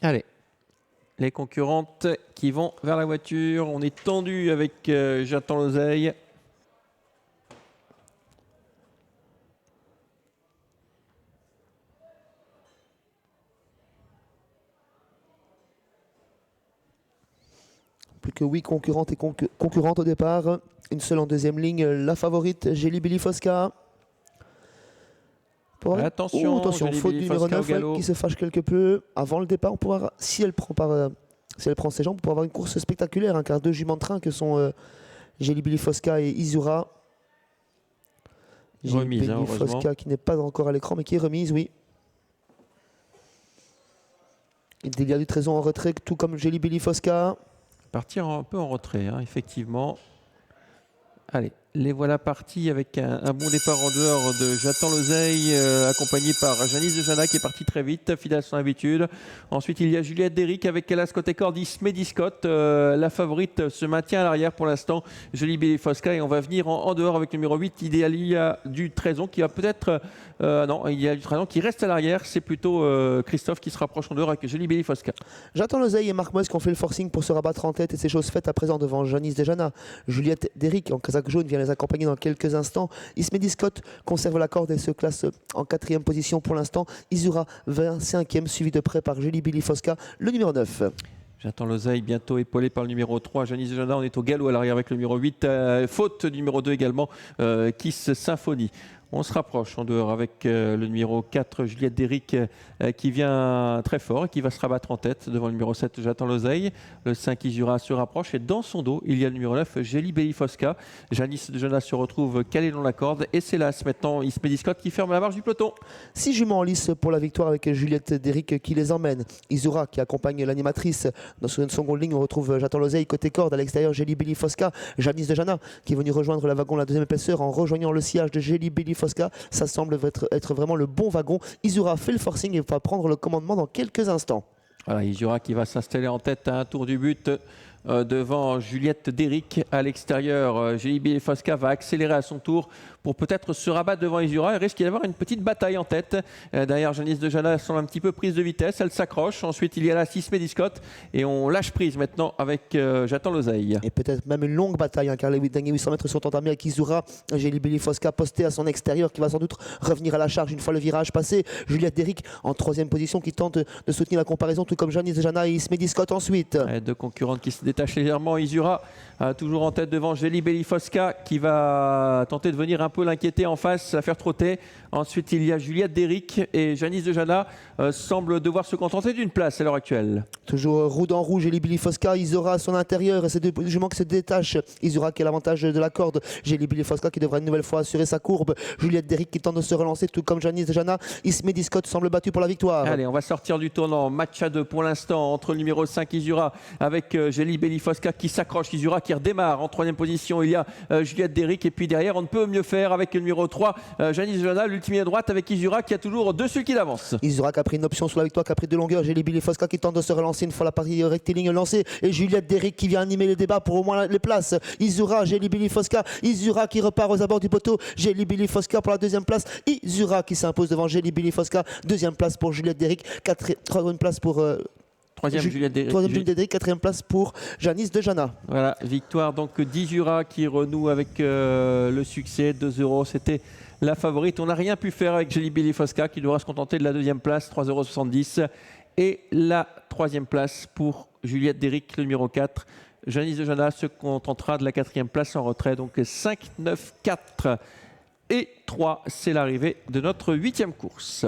Allez, les concurrentes qui vont vers la voiture. On est tendu avec J'attends l'oseille. Plus que 8 concurrentes et concurrentes au départ. Une seule en deuxième ligne, la favorite, Jelly Belly Fosca. Attention, attention, faute du numéro 9 qui se fâche quelque peu. Avant le départ, on pourra, si elle prend ses jambes, on pourra avoir une course spectaculaire, hein, car deux juments de train que sont Jelly Belly Fosca et Izura. Jelly Belly Fosca qui n'est pas encore à l'écran, mais qui est remise, oui. Et Delia du Trésor en retrait, tout comme Jelly Belly Fosca. Partir un peu en retrait, hein, effectivement. Allez, les voilà partis avec un bon départ en dehors de J'attends l'oseille, accompagné par Janice de Jana qui est parti très vite, fidèle à son habitude. Ensuite, il y a Juliette Déric avec Elas côté corde, Ismé Scott. La favorite se maintient à l'arrière pour l'instant, Jelly Belly Fosca. Et on va venir en dehors avec le numéro 8, Idéalia du Trésor qui va peut-être... non, il y a du Trésor qui reste à l'arrière. C'est plutôt Christophe qui se rapproche en dehors avec Jelly Belly Fosca. J'attends l'oseille et Marc Moes qui ont fait le forcing pour se rabattre en tête et c'est chose faite à présent devant Janice de Jana. Juliette Déric en casaque jaune vient les accompagner dans quelques instants. Ismé Scott conserve la corde et se classe en 4e position pour l'instant. Izura 25e, suivi de près par Jelly Belly Fosca, le numéro 9. J'attends l'oseille, bientôt épaulé par le numéro 3. Janice de Jana, on est au galop à l'arrière avec le numéro 8. Faute du numéro 2 également, Kiss Symphonie. On se rapproche en dehors avec le numéro 4, Juliette Déric, qui vient très fort et qui va se rabattre en tête devant le numéro 7, J'attends l'oseille. Le 5, Izura se rapproche et dans son dos, il y a le numéro 9, Jelly Belly Fosca. Janice de Jana se retrouve calé dans la corde et c'est là, maintenant, Ismé Scott qui ferme la marche du peloton. 6 juments en lice pour la victoire avec Juliette Déric qui les emmène. Izura qui accompagne l'animatrice. Dans une seconde ligne, on retrouve J'attends l'oseille côté corde. À l'extérieur, Jelly Belly Fosca. Janice de Jana qui est venue rejoindre la wagon la deuxième épaisseur en rejoignant le sillage de Jelly Belly Fosca. Ça semble être vraiment le bon wagon. Izura fait le forcing et va prendre le commandement dans quelques instants. Voilà, Izura qui va s'installer en tête à un tour du but devant Juliette Déric à l'extérieur. Jelly Belly Fosca va accélérer à son tour pour peut-être se rabattre devant Izura. Il risque d'y avoir une petite bataille en tête. Derrière, Janice de Jana semble un petit peu prise de vitesse. Elle s'accroche. Ensuite, il y a la Ismé Scott. Et on lâche prise maintenant avec J'attends l'oseille. Et peut-être même une longue bataille, hein, car les derniers 800 mètres sont entamés avec Izura. Jelly Belly Fosca posté à son extérieur qui va sans doute revenir à la charge une fois le virage passé. Juliette Déric en 3e position qui tente de soutenir la comparaison, tout comme Janice de Jana et Ismé Scott ensuite. Deux concurrentes qui se détachent légèrement. Izura toujours en tête devant Jelly Belly Fosca qui va tenter de venir un peu l'inquiéter en face, la faire trotter. Ensuite, il y a Juliette Déric et Janice de Jana semble devoir se contenter d'une place à l'heure actuelle. Toujours roue dans rouge, Jelly Belly Fosca, Izura à son intérieur et ces deux juments qui se détachent. Izura qui a l'avantage de la corde, Jelly Belly Fosca qui devra une nouvelle fois assurer sa courbe. Juliette Déric qui tente de se relancer, tout comme Janice de Jana. Ismé Scott semble battu pour la victoire. Allez, on va sortir du tournant. Match à 2 pour l'instant entre le numéro 5 Izura avec Jelly Belly Fosca qui s'accroche. Izura qui redémarre en 3e position. Il y a Juliette Déric et puis derrière, on ne peut mieux faire avec le numéro 3, Janice de Jana, l'ultime à droite avec Izura qui a toujours dessus qui avance. Izura qui a pris une option sur la victoire, qui a pris de longueur. Jelly Belly Fosca qui tente de se relancer une fois la partie rectiligne lancée. Et Juliette Déric qui vient animer les débats pour au moins les places. Izura, Jelly Belly Fosca. Izura qui repart aux abords du poteau. Jelly Belly Fosca pour la 2e place. Izura qui s'impose devant Jelly Belly Fosca. 2e place pour Juliette Déric. 3e place pour... 3e Juliette Déric, 4e place pour Janice de Jana. Voilà, victoire donc d'Izura qui renoue avec le succès 2-0. C'était la favorite. On n'a rien pu faire avec Jelly Belly Fosca qui devra se contenter de la 2e place, 3,70 €. Et la 3e place pour Juliette Déric, le numéro 4. Janice de Jana se contentera de la 4e place en retrait. Donc 5, 9, 4 et 3, c'est l'arrivée de notre 8e course.